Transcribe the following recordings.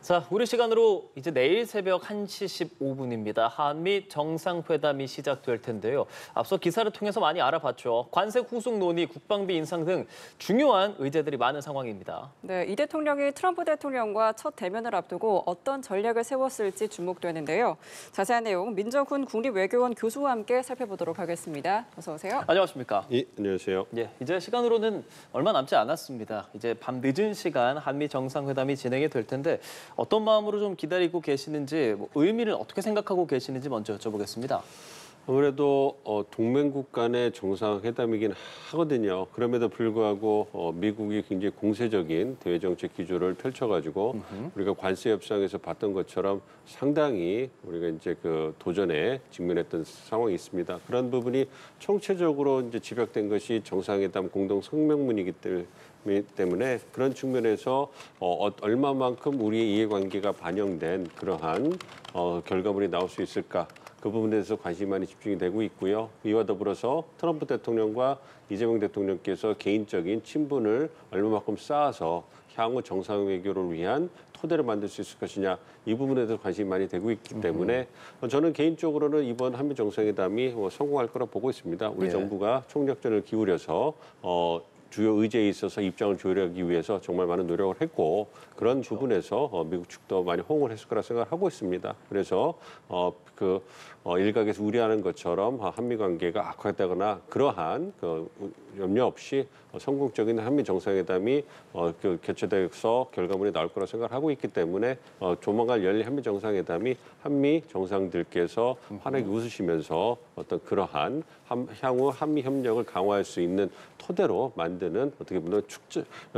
자, 우리 시간으로 이제 내일 새벽 1시 15분입니다. 한미 정상회담이 시작될 텐데요. 앞서 기사를 통해서 많이 알아봤죠. 관세 후속 논의, 국방비 인상 등 중요한 의제들이 많은 상황입니다. 네, 이 대통령이 트럼프 대통령과 첫 대면을 앞두고 어떤 전략을 세웠을지 주목되는데요. 자세한 내용 민정훈 국립외교원 교수와 함께 살펴보도록 하겠습니다. 어서 오세요. 안녕하십니까? 예, 안녕하세요. 예, 이제 시간으로는 얼마 남지 않았습니다. 이제 밤 늦은 시간 한미 정상회담이 진행이 될 텐데 어떤 마음으로 좀 기다리고 계시는지, 의미를 어떻게 생각하고 계시는지 먼저 여쭤보겠습니다. 아무래도 동맹국 간의 정상회담이긴 하거든요. 그럼에도 불구하고 미국이 굉장히 공세적인 대외정책 기조를 펼쳐가지고 우리가 관세 협상에서 봤던 것처럼 상당히 우리가 이제 그 도전에 직면했던 상황이 있습니다. 그런 부분이 총체적으로 이제 집약된 것이 정상회담 공동 성명문이기 때문에 그런 측면에서 얼마만큼 우리의 이해관계가 반영된 그러한 결과물이 나올 수 있을까? 그 부분에 대해서 관심이 많이 집중이 되고 있고요. 이와 더불어서 트럼프 대통령과 이재명 대통령께서 개인적인 친분을 얼마만큼 쌓아서 향후 정상 외교를 위한 토대를 만들 수 있을 것이냐, 이 부분에 대해서 관심이 많이 되고 있기 때문에 저는 개인적으로는 이번 한미 정상회담이 성공할 거라 보고 있습니다. 우리 정부가 총력전을 기울여서 주요 의제에 있어서 입장을 조율하기 위해서 정말 많은 노력을 했고, 그런 부분에서 미국 측도 많이 호응을 했을 거라 생각을 하고 있습니다. 그래서 일각에서 우려하는 것처럼 한미 관계가 악화되거나 그러한 염려 없이 성공적인 한미 정상회담이 개최돼서 결과물이 나올 거라 생각을 하고 있기 때문에 조만간 열릴 한미 정상회담이 한미 정상들께서 환하게 웃으시면서 어떤 그러한 향후 한미 협력을 강화할 수 있는 토대로 만드는 어떻게 보면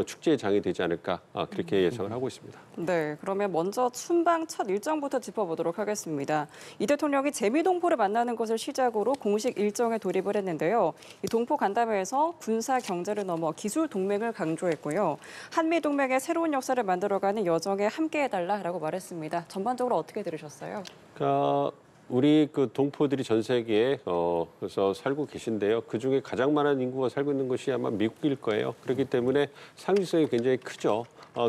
축제의 장이 되지 않을까, 그렇게 예상을 하고 있습니다. 네, 그러면 먼저 순방 첫 일정부터 짚어보도록 하겠습니다. 이 대통령이 재미동포를 만나는 것을 시작으로 공식 일정에 돌입을 했는데요. 이 동포 간담회에서 군사 경제를 넘어 기술 동맹을 강조했고요. 한미 동맹의 새로운 역사를 만들어가는 여정에 함께해달라라고 말했습니다. 전반적으로 어떻게 들으셨어요? 우리 그 동포들이 전 세계에 그래서 살고 계신데요. 그 중에 가장 많은 인구가 살고 있는 것이 아마 미국일 거예요. 그렇기 때문에 상징성이 굉장히 크죠.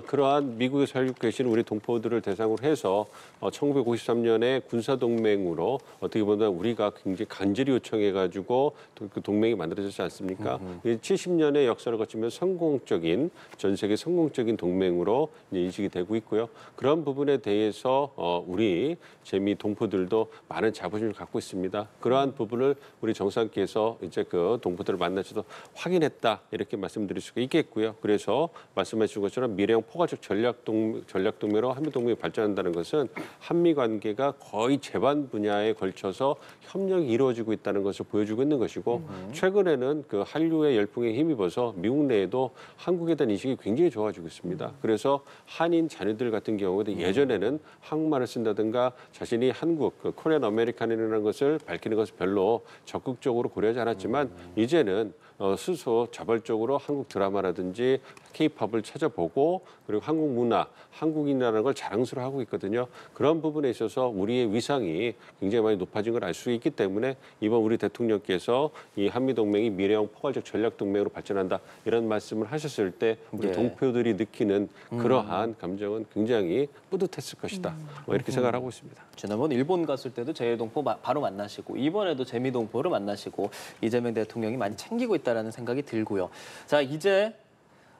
그러한 미국에 살고 계시는 우리 동포들을 대상으로 해서 1953년에 군사동맹으로 어떻게 보면 우리가 굉장히 간절히 요청해가지고 그 동맹이 만들어졌지 않습니까? 70년의 역사를 거치면 성공적인, 전 세계 성공적인 동맹으로 인식이 되고 있고요. 그런 부분에 대해서 우리 재미 동포들도 많은 자부심을 갖고 있습니다. 그러한 부분을 우리 정상께서 이제 그 동포들을 만나셔서 확인했다, 이렇게 말씀드릴 수가 있겠고요. 그래서 말씀하신 것처럼 미래형 포괄적 전략동맹으로 한미동맹이 발전한다는 것은 한미 관계가 거의 제반 분야에 걸쳐서 협력이 이루어지고 있다는 것을 보여주고 있는 것이고, 최근에는 그 한류의 열풍에 힘입어서 미국 내에도 한국에 대한 인식이 굉장히 좋아지고 있습니다. 그래서 한인 자녀들 같은 경우도 예전에는 한국말을 쓴다든가 자신이 한국, 코리안 아메리칸이라는 것을 밝히는 것을 별로 적극적으로 고려하지 않았지만 이제는 스스로 자발적으로 한국 드라마라든지 K-팝을 찾아보고, 그리고 한국 문화, 한국인이라는 걸 자랑스러워하고 있거든요. 그런 부분에 있어서 우리의 위상이 굉장히 많이 높아진 걸 알 수 있기 때문에 이번 우리 대통령께서 이 한미동맹이 미래형 포괄적 전략동맹으로 발전한다, 이런 말씀을 하셨을 때 우리 동포들이 느끼는 그러한 감정은 굉장히 뿌듯했을 것이다, 이렇게 생각을 하고 있습니다. 지난번 일본 갔을 때도 재미동포 바로 만나시고, 이번에도 재미동포를 만나시고, 이재명 대통령이 많이 챙기고 있다는 생각이 들고요. 자, 이제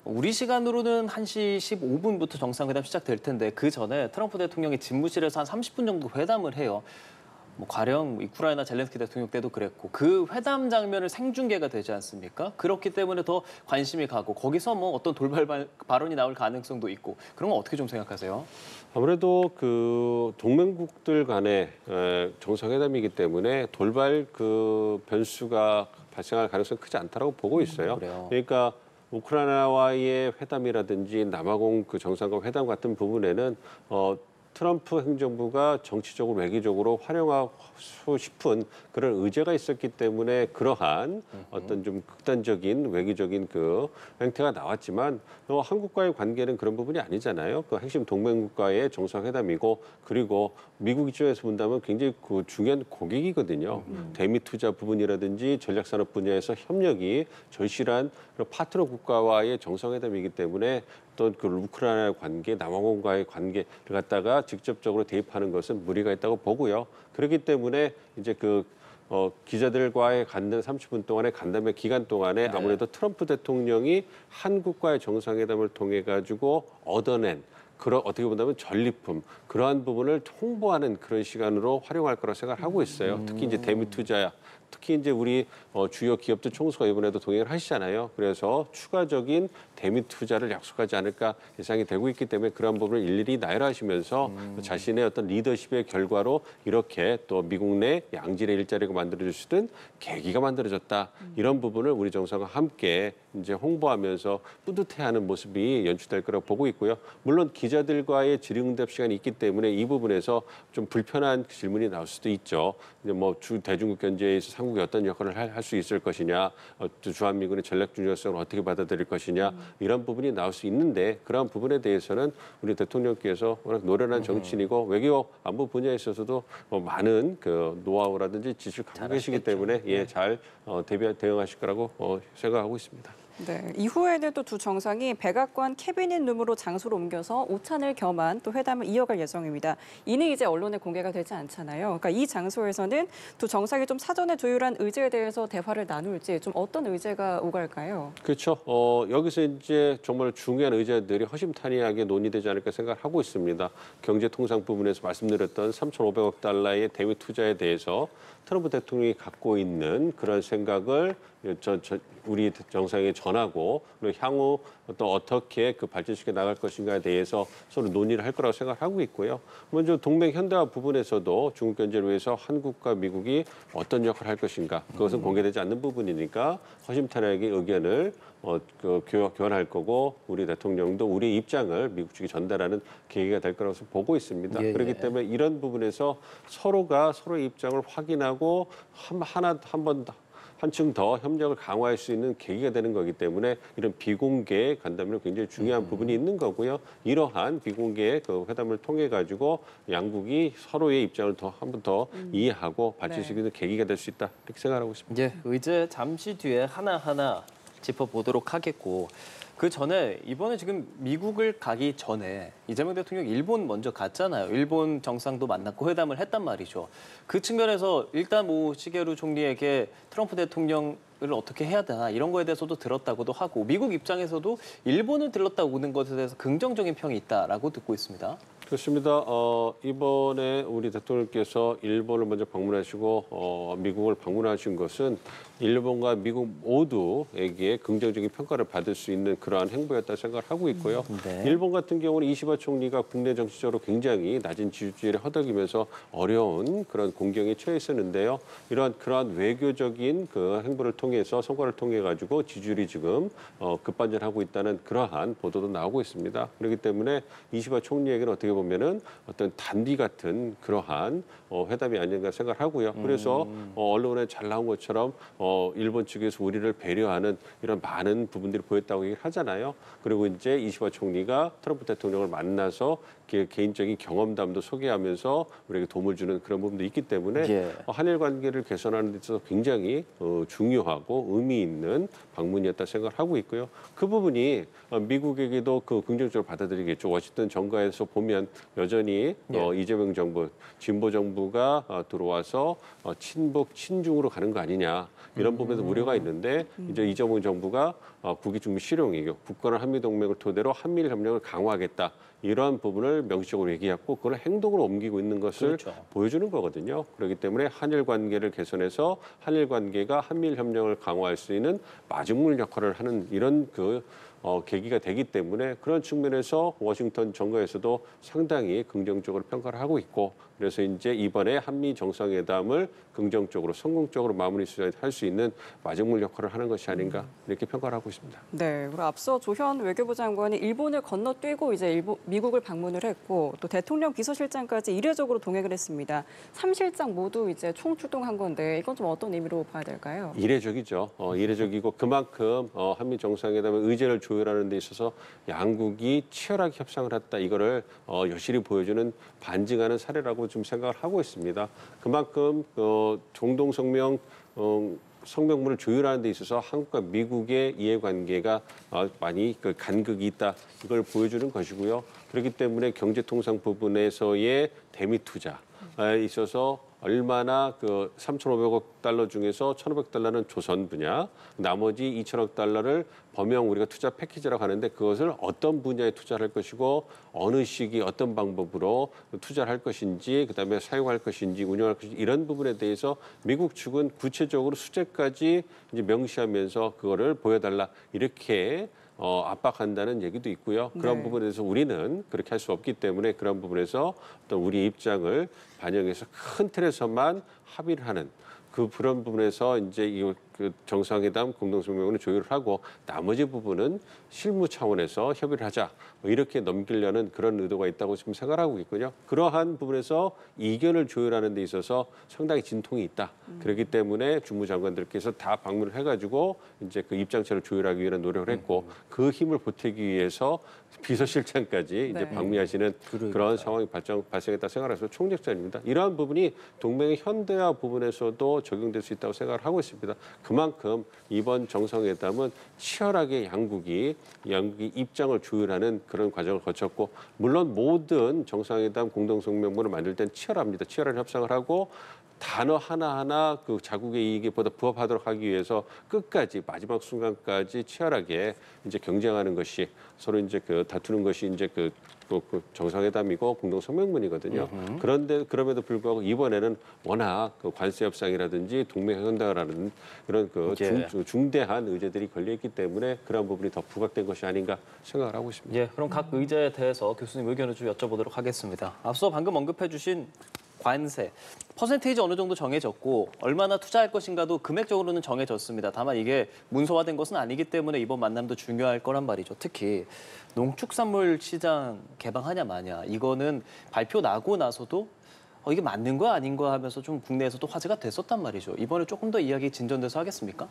우리 시간으로는 1시 15분부터 정상회담 시작될 텐데 그 전에 트럼프 대통령이 집무실에서 한 30분 정도 회담을 해요. 가령 우크라이나 젤렌스키 대통령 때도 그랬고, 그 회담 장면을 생중계가 되지 않습니까? 그렇기 때문에 더 관심이 가고, 거기서 어떤 돌발 발언이 나올 가능성도 있고, 그런 건 어떻게 좀 생각하세요? 아무래도 그 동맹국들 간의 정상회담이기 때문에 돌발 그 변수가 발생할 가능성이 크지 않다고 보고 있어요. 그러니까 우크라이나와의 회담이라든지 남아공 그 정상과 회담 같은 부분에는 트럼프 행정부가 정치적으로 외교적으로 활용하고 싶은 그런 의제가 있었기 때문에 그러한 어떤 좀 극단적인 외교적인 그 행태가 나왔지만 한국과의 관계는 그런 부분이 아니잖아요. 그 핵심 동맹국가의 정상회담이고, 그리고 미국 입장에서 본다면 굉장히 그 중요한 고객이거든요. 대미 투자 부분이라든지 전략산업 분야에서 협력이 절실한 파트너 국가와의 정상회담이기 때문에 어떤 그 우크라이나의 관계, 남아공과의 관계를 갖다가 직접적으로 대입하는 것은 무리가 있다고 보고요. 그렇기 때문에 이제 기자들과의 간담 30분 동안의 간담회 기간 동안에 네. 아무래도 트럼프 대통령이 한국과의 정상회담을 통해 가지고 얻어낸 그런 어떻게 본다면 전리품 그러한 부분을 홍보하는 그런 시간으로 활용할 거라 생각을 하고 있어요. 특히 이제 대미 투자, 특히 이제 우리 주요 기업들 총수가 이번에도 동행을 하시잖아요. 그래서 추가적인 대미 투자를 약속하지 않을까 예상이 되고 있기 때문에 그런 부분을 일일이 나열하시면서 자신의 어떤 리더십의 결과로 이렇게 또 미국 내 양질의 일자리가 만들어질 수 있는 계기가 만들어졌다. 이런 부분을 우리 정상과 함께 이제 홍보하면서 뿌듯해하는 모습이 연출될 거라고 보고 있고요. 물론 기자들과의 질의응답 시간이 있기 때문에 이 부분에서 좀 불편한 질문이 나올 수도 있죠. 이제 대중국 견제에서 한국이 어떤 역할을 할 수 있을 것이냐, 주한미군의 전략 중요성을 어떻게 받아들일 것이냐 이런 부분이 나올 수 있는데 그런 부분에 대해서는 우리 대통령께서 워낙 노련한 정치인이고 외교 안보 분야에 있어서도 많은 그 노하우라든지 지식을 갖고 계시기 때문에 잘 대응하실 거라고 생각하고 있습니다. 네, 이후에는 또 두 정상이 백악관 캐비닛 룸으로 장소를 옮겨서 오찬을 겸한 또 회담을 이어갈 예정입니다. 이는 이제 언론에 공개가 되지 않잖아요. 그러니까 이 장소에서는 두 정상이 좀 사전에 조율한 의제에 대해서 대화를 나눌지 좀 어떤 의제가 오갈까요? 그렇죠. 여기서 이제 정말 중요한 의제들이 허심탄회하게 논의되지 않을까 생각하고 있습니다. 경제통상 부분에서 말씀드렸던 3,500억 달러의 대미 투자에 대해서 트럼프 대통령이 갖고 있는 그런 생각을 우리 정상에 전하고 그리고 향후 또 어떻게 발전시켜 나갈 것인가에 대해서 서로 논의를 할 거라고 생각하고 있고요. 먼저 동맹 현대화 부분에서도 중국 견제를 위해서 한국과 미국이 어떤 역할을 할 것인가 그것은 공개되지 않는 부분이니까 허심탄회하게 의견을 교환할 거고 우리 대통령도 우리 입장을 미국 측에 전달하는 계기가 될 거라고 보고 있습니다. 그렇기 때문에 이런 부분에서 서로가 서로의 입장을 확인하고 한층 더 협력을 강화할 수 있는 계기가 되는 거기 때문에 이런 비공개 간담회는 굉장히 중요한 부분이 있는 거고요. 이러한 비공개 회담을 통해 가지고 양국이 서로의 입장을 한 번 더 이해하고 발전시키는 계기가 될 수 있다 이렇게 생각하고 있습니다. 예, 의제 잠시 뒤에 하나하나 짚어보도록 하겠고 그 전에 이번에 지금 미국을 가기 전에 이재명 대통령 일본 먼저 갔잖아요. 일본 정상도 만났고 회담을 했단 말이죠. 그 측면에서 일단 시게루 총리에게 트럼프 대통령을 어떻게 해야 되나 이런 거에 대해서도 들었다고도 하고 미국 입장에서도 일본을 들렀다 오는 것에 대해서 긍정적인 평이 있다라고 듣고 있습니다. 그렇습니다. 이번에 우리 대통령께서 일본을 먼저 방문하시고 미국을 방문하신 것은 일본과 미국 모두에게 긍정적인 평가를 받을 수 있는 그러한 행보였다 생각을 하고 있고요. 네. 일본 같은 경우는 이시바 총리가 국내 정치적으로 굉장히 낮은 지지율을 허덕이면서 어려운 그런 공경에 처해 있었는데요. 그러한 외교적인 행보를 통해서 성과를 통해 가지고 지지율이 지금 급반전하고 있다는 그러한 보도도 나오고 있습니다. 그렇기 때문에 이시바 총리에게는 어떻게 보면은 어떤 단비 같은 그러한 회담이 아닌가 생각하고요. 그래서 언론에 잘 나온 것처럼 일본 측에서 우리를 배려하는 이런 많은 부분들이 보였다고 얘기를 하잖아요. 그리고 이제 이시바 총리가 트럼프 대통령을 만나서 개인적인 경험담도 소개하면서 우리에게 도움을 주는 그런 부분도 있기 때문에 한일 관계를 개선하는 데 있어서 굉장히 중요하고 의미 있는 방문이었다 생각을 하고 있고요. 그 부분이 미국에게도 긍정적으로 받아들이겠죠. 워싱턴 정가에서 보면 여전히 이재명 정부, 진보 정부가 들어와서 친북, 친중으로 가는 거 아니냐. 이런 부분에서 우려가 있는데 이제 이재명 정부가 국익 중미 실용이고 굳건한 한미동맹을 토대로 한미일 협력을 강화하겠다. 이러한 부분을 명시적으로 얘기했고 그걸 행동으로 옮기고 있는 것을 보여주는 거거든요. 그렇기 때문에 한일 관계를 개선해서 한일 관계가 한미일 협력을 강화할 수 있는 마중물 역할을 하는 이런 계기가 되기 때문에 그런 측면에서 워싱턴 정가에서도 상당히 긍정적으로 평가를 하고 있고 그래서 이제 이번에 한미 정상회담을 긍정적으로 성공적으로 마무리할 수 있는 마중물 역할을 하는 것이 아닌가 이렇게 평가를 하고 있습니다. 네, 그리고 앞서 조현 외교부 장관이 일본을 건너뛰고 이제 미국을 방문을 했고 또 대통령 비서실장까지 이례적으로 동행을 했습니다. 3실장 모두 이제 총출동한 건데 이건 좀 어떤 의미로 봐야 될까요? 이례적이죠. 이례적이고 그만큼 한미 정상회담의 의제를 조율하는 데 있어서 양국이 치열하게 협상을 했다. 이거를 여실히 보여주는 반증하는 사례라고 좀 생각을 하고 있습니다. 그만큼 공동성명 성명문을 조율하는 데 있어서 한국과 미국의 이해관계가 많이 그 간극이 있다. 이걸 보여주는 것이고요. 그렇기 때문에 경제통상 부분에서의 대미 투자에 있어서 얼마나 그 3,500억 달러 중에서 1,500달러는 조선 분야, 나머지 2,000억 달러를 범용 우리가 투자 패키지라고 하는데 그것을 어떤 분야에 투자를 할 것이고 어느 시기 어떤 방법으로 투자를 할 것인지 그다음에 사용할 것인지 운영할 것인지 이런 부분에 대해서 미국 측은 구체적으로 수재까지 이제 명시하면서 그거를 보여달라 이렇게 압박한다는 얘기도 있고요. 그런 네. 부분에서 우리는 그렇게 할 수 없기 때문에 그런 부분에서 어떤 우리 입장을 반영해서 큰 틀에서만 합의를 하는 그런 부분에서 이제 그 정상회담 공동성명을 조율을 하고 나머지 부분은 실무 차원에서 협의를 하자 뭐 이렇게 넘기려는 그런 의도가 있다고 지금 생각하고 있군요. 그러한 부분에서 이견을 조율하는 데 있어서 상당히 진통이 있다. 그렇기 때문에 주무장관들께서 다 방문을 해가지고 이제 그 입장차를 조율하기 위한 노력을 했고 그 힘을 보태기 위해서 비서실장까지 이제 네. 방미하시는 그런 상황이 발생했다 생각해서 총력전입니다. 이러한 부분이 동맹의 현대화 부분에서도 적용될 수 있다고 생각을 하고 있습니다. 그만큼 이번 정상회담은 치열하게 양국이 입장을 조율하는 그런 과정을 거쳤고 물론 모든 정상회담 공동성명문을 만들 땐 치열합니다. 치열한 협상을 하고 단어 하나하나 그 자국의 이익에 보다 부합하도록 하기 위해서 끝까지 마지막 순간까지 치열하게 이제 경쟁하는 것이 서로 이제 그 다투는 것이 이제 그 정상회담이고 공동성명문이거든요. 그런데 그럼에도 불구하고 이번에는 워낙 그 관세 협상이라든지 동맹 현대화라는 이런 그 중대한 의제들이 걸려 있기 때문에 그런 부분이 더 부각된 것이 아닌가 생각을 하고 있습니다. 예, 그럼 각 의제에 대해서 교수님 의견을 좀 여쭤보도록 하겠습니다. 앞서 방금 언급해주신 관세, 퍼센테이지 어느 정도 정해졌고 얼마나 투자할 것인가도 금액적으로는 정해졌습니다. 다만 이게 문서화된 것은 아니기 때문에 이번 만남도 중요할 거란 말이죠. 특히 농축산물 시장 개방하냐 마냐 이거는 발표 나고 나서도 이게 맞는 거 아닌 거 하면서 좀 국내에서도 화제가 됐었단 말이죠. 이번에 조금 더 이야기 진전돼서 하겠습니까?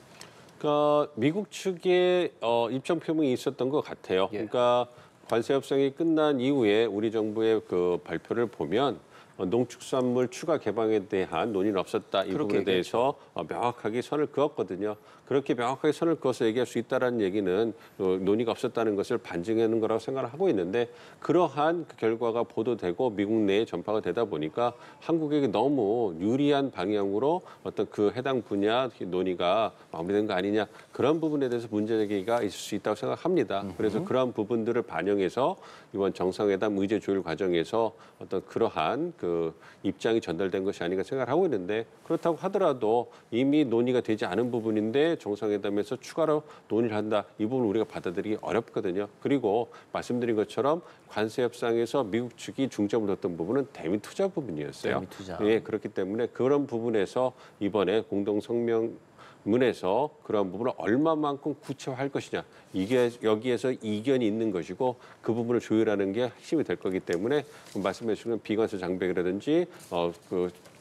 그러니까 미국 측의 입장 표명이 있었던 것 같아요. 예. 그러니까 관세 협상이 끝난 이후에 우리 정부의 그 발표를 보면 농축산물 추가 개방에 대한 논의는 없었다. 이 부분에 대해서 명확하게 선을 그었거든요. 그렇게 명확하게 선을 그어서 얘기할 수 있다는 얘기는 논의가 없었다는 것을 반증하는 거라고 생각을 하고 있는데 그러한 그 결과가 보도되고 미국 내에 전파가 되다 보니까 한국에게 너무 유리한 방향으로 어떤 그 해당 분야 논의가 마무리된 거 아니냐 그런 부분에 대해서 문제제기가 있을 수 있다고 생각합니다. 그래서 그러한 부분들을 반영해서 이번 정상회담 의제 조율 과정에서 어떤 그러한 그 입장이 전달된 것이 아닌가 생각을 하고 있는데 그렇다고 하더라도 이미 논의가 되지 않은 부분인데 정상회담에서 추가로 논의를 한다. 이 부분 우리가 받아들이기 어렵거든요. 그리고 말씀드린 것처럼 관세 협상에서 미국 측이 중점을 뒀던 부분은 대미 투자 부분이었어요. 대미 투자. 예, 그렇기 때문에 그런 부분에서 이번에 공동 성명문에서 그런 부분을 얼마만큼 구체화할 것이냐. 이게 여기에서 이견이 있는 것이고 그 부분을 조율하는 게 핵심이 될 거기 때문에 말씀해 주신 비관세 장벽이라든지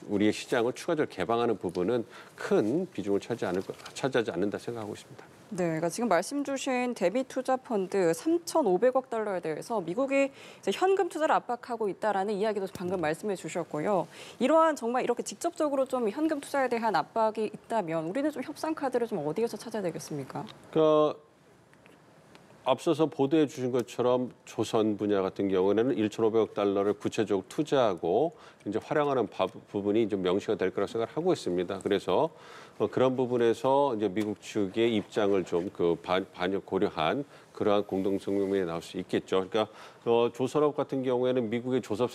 우리의 시장을 추가적으로 개방하는 부분은 큰 비중을 차지하지 않는다 생각하고 있습니다. 네, 그러니까 지금 말씀 주신 대미 투자 펀드 3,500억 달러에 대해서 미국이 이제 현금 투자를 압박하고 있다라는 이야기도 방금 말씀해 주셨고요. 이러한 정말 이렇게 직접적으로 좀 현금 투자에 대한 압박이 있다면 우리는 좀 협상 카드를 좀 어디에서 찾아야 되겠습니까? 앞서서 보도해 주신 것처럼 조선 분야 같은 경우에는 1,500억 달러를 구체적으로 투자하고 이제 활용하는 부분이 좀 명시가 될 거라고 생각하고 있습니다. 그래서 그런 부분에서 이제 미국 측의 입장을 좀 반영 고려한 그러한 공동성명문이 나올 수 있겠죠. 그러니까 조선업 같은 경우에는 미국의 조선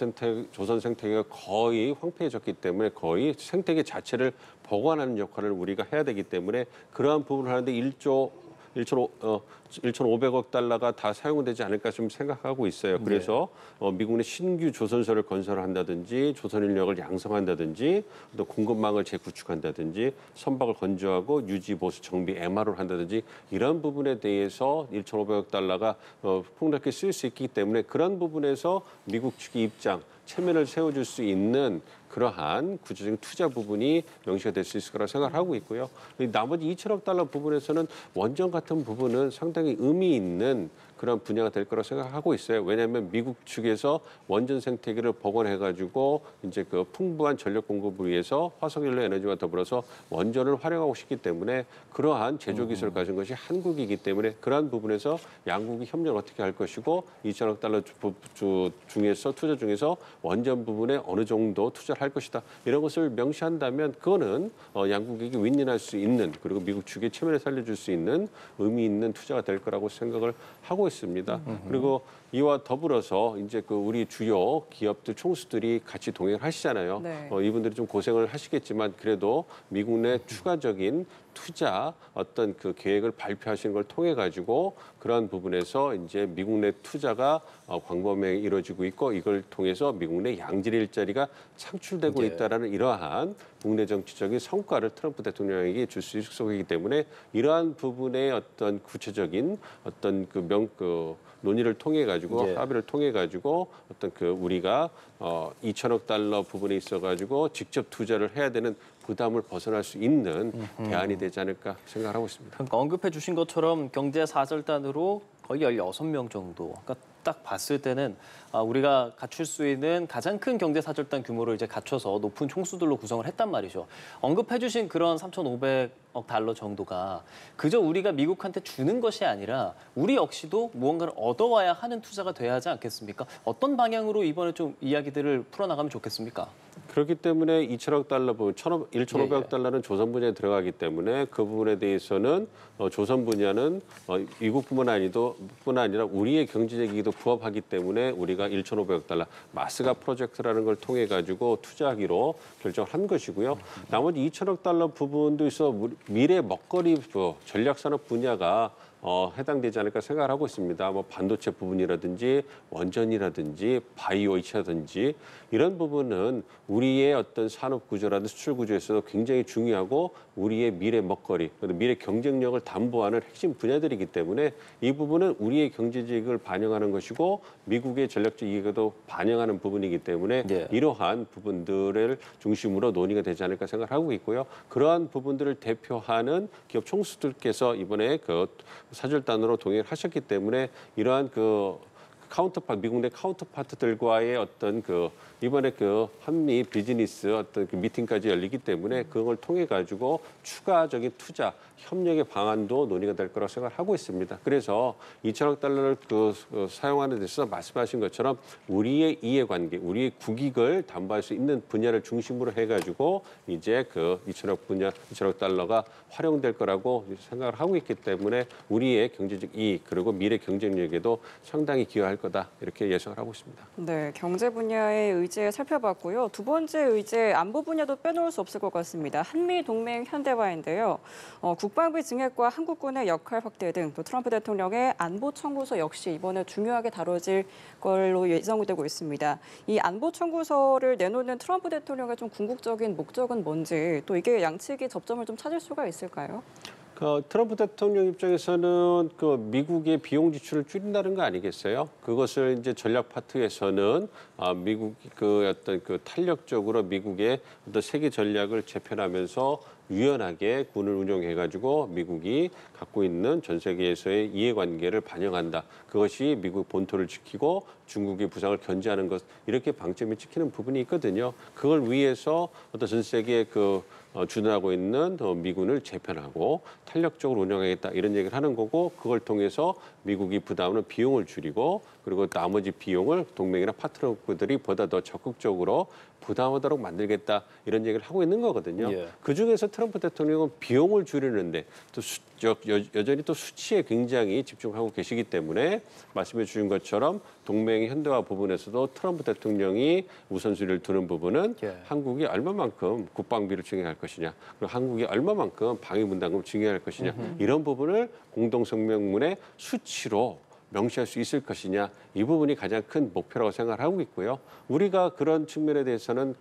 생태계가 거의 황폐해졌기 때문에 거의 생태계 자체를 보관하는 역할을 우리가 해야 되기 때문에 그러한 부분을 하는데 1,500억 달러가 다 사용되지 않을까 좀 생각하고 있어요. 그래서 미국 내 신규 조선소를 건설한다든지 조선 인력을 양성한다든지 또 공급망을 재구축한다든지 선박을 건조하고 유지 보수 정비 MR을 한다든지 이런 부분에 대해서 1,500억 달러가 폭넓게 쓰일 수 있기 때문에 그런 부분에서 미국 측의 입장 체면을 세워줄 수 있는 그러한 구체적인 투자 부분이 명시가 될 수 있을 거라고 생각을 하고 있고요. 나머지 2,000억 달러 부분에서는 원전 같은 부분은 상당히 의미 있는 그런 분야가 될 거라고 생각하고 있어요. 왜냐하면 미국 측에서 원전 생태계를 복원해가지고 이제 그 풍부한 전력 공급을 위해서 화석연료 에너지와 더불어서 원전을 활용하고 싶기 때문에 그러한 제조 기술을 가진 것이 한국이기 때문에 그러한 부분에서 양국이 협력을 어떻게 할 것이고 2천억 달러 중에서 투자 중에서 원전 부분에 어느 정도 투자를 할 것이다. 이런 것을 명시한다면 그거는 양국에게 윈윈할 수 있는 그리고 미국 측의 체면을 살려줄 수 있는 의미 있는 투자가 될 거라고 생각을 하고 있습니다. 그리고 이와 더불어서 이제 그 우리 주요 기업들 총수들이 같이 동행을 하시잖아요. 네. 이분들이 좀 고생을 하시겠지만 그래도 미국 내 추가적인 투자 어떤 그 계획을 발표하시는 걸 통해 가지고 그러한 부분에서 이제 미국 내 투자가 광범위하게 이루어지고 있고 이걸 통해서 미국 내 양질 일자리가 창출되고 예. 있다라는 이러한 국내 정치적인 성과를 트럼프 대통령에게 줄 수 있을 것이기 때문에 이러한 부분의 어떤 구체적인 어떤 그 논의를 통해 가지고 예. 합의를 통해 가지고 어떤 그 우리가 2천억 달러 부분에 있어 가지고 직접 투자를 해야 되는 부담을 벗어날 수 있는 대안이 되지 않을까 생각하고 있습니다. 그러니까 언급해 주신 것처럼 경제 사절단으로 거의 16명 정도. 그러니까 딱 봤을 때는 우리가 갖출 수 있는 가장 큰 경제 사절단 규모를 이제 갖춰서 높은 총수들로 구성을 했단 말이죠. 언급해 주신 그런 3,500억 달러 정도가 그저 우리가 미국한테 주는 것이 아니라 우리 역시도 무언가를 얻어와야 하는 투자가 돼야 하지 않겠습니까? 어떤 방향으로 이번에 좀 이야기들을 풀어나가면 좋겠습니까? 그렇기 때문에 2천억 달러 부분, 1,500억 예. 달러는 조선 분야에 들어가기 때문에 그 부분에 대해서는 조선 분야는 미국뿐만 아니라 우리의 경제적이기도 부합하기 때문에 우리가 1,500억 달러 마스가 프로젝트라는 걸 통해 가지고 투자하기로 결정을 한 것이고요. 나머지 2천억 달러 부분도 있어 미래 먹거리 전략산업 분야가 해당되지 않을까 생각을 하고 있습니다. 뭐 반도체 부분이라든지 원전이라든지 바이오 이차든지 이런 부분은 우리의 어떤 산업 구조라든지 수출 구조에서도 굉장히 중요하고 우리의 미래 먹거리, 미래 경쟁력을 담보하는 핵심 분야들이기 때문에 이 부분은 우리의 경제지익을 반영하는 것이고 미국의 전략적 이익에도 반영하는 부분이기 때문에 예. 이러한 부분들을 중심으로 논의가 되지 않을까 생각하고 있고요. 그러한 부분들을 대표하는 기업 총수들께서 이번에 그 사절단으로 동행을 하셨기 때문에 이러한 미국 내 카운터파트들과의 어떤 이번에 한미 비즈니스 어떤 미팅까지 열리기 때문에 그걸 통해 가지고 추가적인 투자 협력의 방안도 논의가 될 거라고 생각하고 있습니다. 그래서 2천억 달러를 사용하는 데 있어서 말씀하신 것처럼 우리의 이해관계, 우리의 국익을 담보할 수 있는 분야를 중심으로 해가지고 이제 2천억 달러가 활용될 거라고 생각을 하고 있기 때문에 우리의 경제적 이익 그리고 미래 경쟁력에도 상당히 기여할 거다 이렇게 예상을 하고 있습니다. 네, 경제 분야의 의제 살펴봤고요. 두 번째 의제 안보 분야도 빼놓을 수 없을 것 같습니다. 한미 동맹 현대화인데요. 국방부 증액과 한국군의 역할 확대 등 또 트럼프 대통령의 안보 청구서 역시 이번에 중요하게 다뤄질 걸로 예상되고 있습니다. 이 안보 청구서를 내놓는 트럼프 대통령의 좀 궁극적인 목적은 뭔지 또 이게 양측이 접점을 좀 찾을 수가 있을까요? 트럼프 대통령 입장에서는 미국의 비용 지출을 줄인다는 거 아니겠어요? 그것을 이제 전략 파트에서는 미국 어떤 탄력적으로 미국의 어떤 세계 전략을 재편하면서 유연하게 군을 운용해가지고 미국이 갖고 있는 전 세계에서의 이해관계를 반영한다. 그것이 미국 본토를 지키고 중국의 부상을 견제하는 것 이렇게 방점이 찍히는 부분이 있거든요. 그걸 위해서 어떤 전 세계에 주둔하고 있는 미군을 재편하고 탄력적으로 운영하겠다 이런 얘기를 하는 거고 그걸 통해서 미국이 부담하는 비용을 줄이고 그리고 나머지 비용을 동맹이나 파트너국들이 보다 더 적극적으로 부담하도록 만들겠다 이런 얘기를 하고 있는 거거든요. 예. 그중에서 트럼프 대통령은 비용을 줄이는데 또 여전히 또 수치에 굉장히 집중하고 계시기 때문에 말씀해 주신 것처럼 동맹 현대화 부분에서도 트럼프 대통령이 우선순위를 두는 부분은 예. 한국이 얼마만큼 국방비를 증액할 것이냐 그리고 한국이 얼마만큼 방위분담금을 증액할 것이냐 이런 부분을 공동성명문의 수치로 명시할 수 있을 것이냐 이 부분이 가장 큰 목표라고 생각을 하고 있고요. 우리가 그런 측면에 대해서는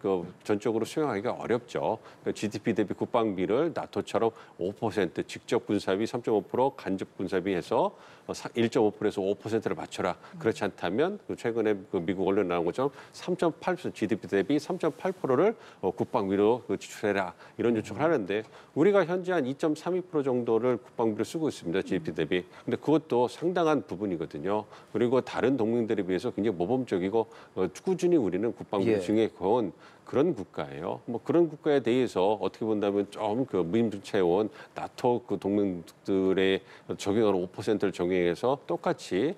전적으로 수용하기가 어렵죠. GDP 대비 국방비를 나토처럼 5% 직접 군사비 3.5% 간접 군사비 해서 1.5%에서 5%를 맞춰라. 그렇지 않다면 최근에 미국 언론에 나온 것처럼 3.8% GDP 대비 3.8%를 국방비로 지출해라. 이런 요청을 하는데 우리가 현재 한 2.32% 정도를 국방비로 쓰고 있습니다. GDP 대비. 근데 그것도 상당한 부분이거든요. 편이거든요. 그리고 다른 동맹들에 비해서 굉장히 모범적이고 꾸준히 우리는 국방비를 예. 증액해온 그런 국가예요. 뭐 그런 국가에 대해서 어떻게 본다면 좀 그 무임승차해온 나토 그 동맹들의 적용하는 5%를 적용해서 똑같이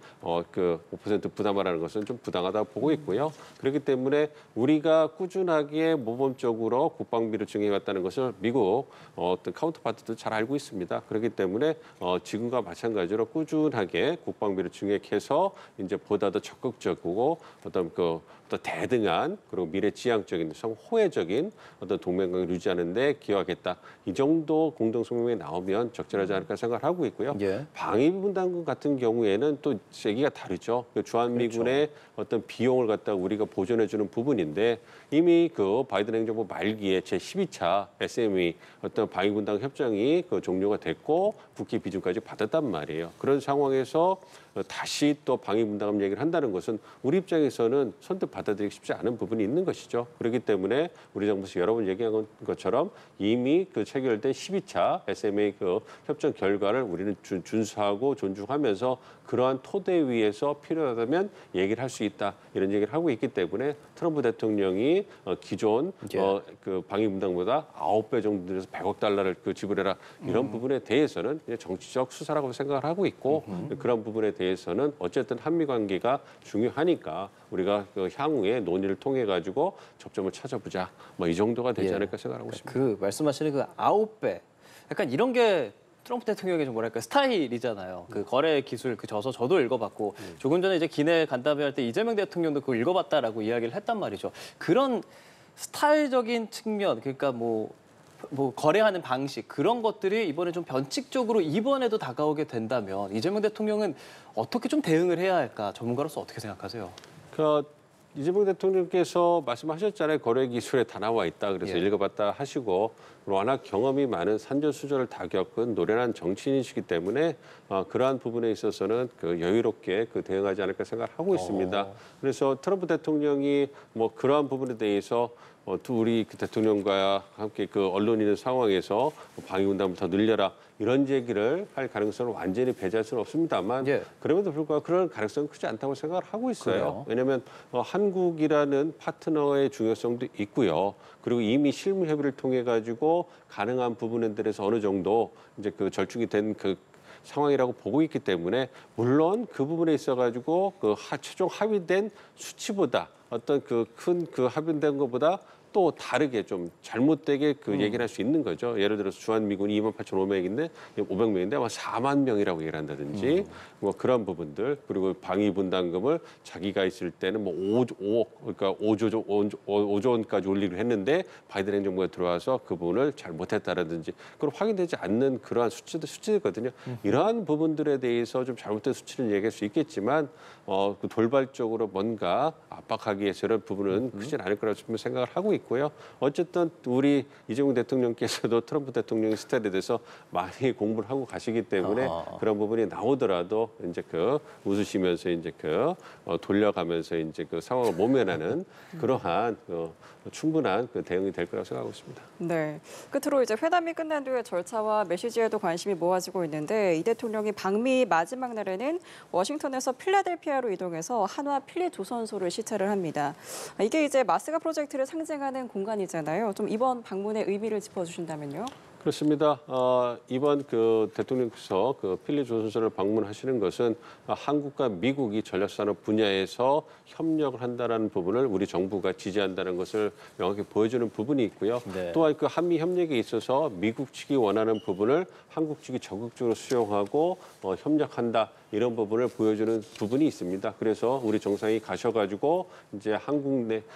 그 5% 부담하라는 것은 좀 부당하다고 보고 있고요. 그렇기 때문에 우리가 꾸준하게 모범적으로 국방비를 증액해왔다는 것을 미국 어떤 카운터파트도 잘 알고 있습니다. 그렇기 때문에 지금과 마찬가지로 꾸준하게 국방비를 증액해서 이제 보다 더 적극적이고 어떤 그 더 대등한 그리고 미래지향적인 호혜적인 어떤 동맹관계를 유지하는 데 기여하겠다. 이 정도 공동성명이 나오면 적절하지 않을까 생각을 하고 있고요. 예. 방위분담금 같은 경우에는 또 얘기가 다르죠. 그 주한미군의 어떤 비용을 갖다가 우리가 보존해주는 부분인데 이미 그 바이든 행정부 말기에 제12차 SME 어떤 방위분담 협정이 그 종료가 됐고 국회 비준까지 받았단 말이에요. 그런 상황에서 다시 또 방위분담금 얘기를 한다는 것은 우리 입장에서는 선뜻 받아들이기 쉽지 않은 부분이 있는 것이죠. 그렇기 때문에 우리 정부에서 여러 번 얘기한 것처럼 이미 그 체결된 12차 SMA 그 협정 결과를 우리는 준수하고 존중하면서 그러한 토대 위에서 필요하다면 얘기를 할 수 있다 이런 얘기를 하고 있기 때문에 트럼프 대통령이 기존 그 방위분담보다 9배 정도 들여서 100억 달러를 그 지불해라 이런 부분에 대해서는 그냥 정치적 수사라고 생각을 하고 있고 그런 부분에 대해서는 어쨌든 한미 관계가 중요하니까 우리가 그 향후에 논의를 통해 가지고 접점을 찾아보자 뭐 이 정도가 되지 않을까 생각하고 있습니다. 그 말씀하시는 그 9배 약간 이런 게 트럼프 대통령의 좀 뭐랄까 스타일이잖아요. 그 거래 기술 그 저도 읽어봤고 조금 전에 이제 기내 간담회 할 때 이재명 대통령도 그거 읽어봤다라고 이야기를 했단 말이죠. 그런 스타일적인 측면 그러니까 뭐 거래하는 방식 그런 것들이 이번에 좀 변칙적으로 이번에도 다가오게 된다면 이재명 대통령은 어떻게 좀 대응을 해야 할까 전문가로서 어떻게 생각하세요? 그 이재명 대통령께서 말씀하셨잖아요. 거래 기술에 다 나와 있다. 그래서 예. 읽어봤다 하시고 워낙 경험이 많은 산전수전을 다 겪은 노련한 정치인이시기 때문에 그러한 부분에 있어서는 그 여유롭게 그 대응하지 않을까 생각하고 있습니다. 그래서 트럼프 대통령이 뭐 그러한 부분에 대해서 우리 그 대통령과 함께 그 언론이 있는 상황에서 방위분담을 더 늘려라 이런 얘기를 할 가능성을 완전히 배제할 수는 없습니다만 예. 그럼에도 불구하고 그런 가능성은 크지 않다고 생각을 하고 있어요. 그래요? 왜냐하면 한국이라는 파트너의 중요성도 있고요. 그리고 이미 실무 협의를 통해 가지고 가능한 부분들에서 어느 정도 이제 그 절충이 된 그 상황이라고 보고 있기 때문에 물론 그 부분에 있어 가지고 그 최종 합의된 수치보다 어떤 그 큰 그 합의된 것보다 또 다르게 좀 잘못되게 그 얘기를 할 수 있는 거죠. 예를 들어서 주한미군이 28,500명인데 500명인데 아마 4만 명이라고 얘기를 한다든지 뭐 그런 부분들 그리고 방위분담금을 자기가 있을 때는 뭐 5억 그러니까 5조 원까지 올리기로 했는데 바이든 행정부가 들어와서 그 부분을 잘 못했다라든지 그걸 확인되지 않는 그러한 수치거든요. 이러한 부분들에 대해서 좀 잘못된 수치를 얘기할 수 있겠지만 그 돌발적으로 뭔가 압박하기 위해서 이런 부분은 크진 않을 거라고 생각을 하고 있고요. 어쨌든 우리 이재명 대통령께서도 트럼프 대통령의 스타일에 대해서 많이 공부를 하고 가시기 때문에 그런 부분이 나오더라도 이제 그 웃으시면서 이제 그 돌려가면서 이제 그 상황을 모면하는 그러한 충분한 그 대응이 될 거라고 생각하고 있습니다. 네. 끝으로 이제 회담이 끝난 뒤의 절차와 메시지에도 관심이 모아지고 있는데 이 대통령이 방미 마지막 날에는 워싱턴에서 필라델피아로 이동해서 한화 필리조선소를 시찰을 합니다. 이게 이제 마스가 프로젝트를 상징하는 공간이잖아요. 좀 이번 방문의 의미를 짚어주신다면요. 그렇습니다. 이번 그 대통령께서 그 필리조선소를 방문하시는 것은 한국과 미국이 전략산업 분야에서 협력을 한다는 부분을 우리 정부가 지지한다는 것을 명확히 보여주는 부분이 있고요. 네. 또한 그 한미 협력에 있어서 미국 측이 원하는 부분을 한국 측이 적극적으로 수용하고 협력한다. 이런 부분을 보여주는 부분이 있습니다. 그래서 우리 정상이 가셔가지고 이제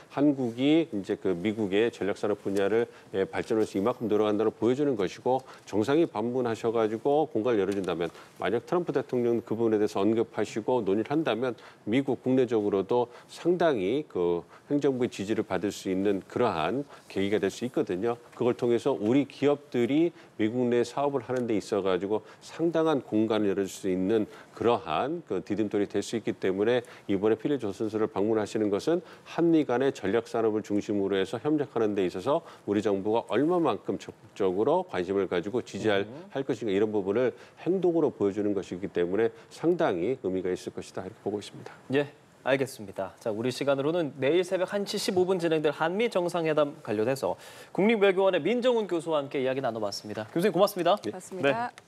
한국이 이제 그 미국의 전략산업 분야를 발전해서 이만큼 늘어간다는 보여주는 것이고 정상이 방문하셔가지고 공간을 열어준다면 만약 트럼프 대통령 그 부분에 대해서 언급하시고 논의를 한다면 미국 국내적으로도 상당히 그 행정부의 지지를 받을 수 있는 그러한 계기가 될 수 있거든요. 그걸 통해서 우리 기업들이 미국 내 사업을 하는 데 있어가지고 상당한 공간을 열어줄 수 있는 그러한 그 디딤돌이 될 수 있기 때문에 이번에 필리조선소를 방문하시는 것은 한미 간의 전략 산업을 중심으로 해서 협력하는 데 있어서 우리 정부가 얼마만큼 적극적으로 관심을 가지고 지지할 할 것인가 이런 부분을 행동으로 보여주는 것이기 때문에 상당히 의미가 있을 것이다 이렇게 보고 있습니다. 예, 알겠습니다. 자, 우리 시간으로는 내일 새벽 1시 15분 진행될 한미 정상회담 관련해서 국립외교원의 민정훈 교수와 함께 이야기 나눠봤습니다. 교수님 고맙습니다. 맞습니다. 네.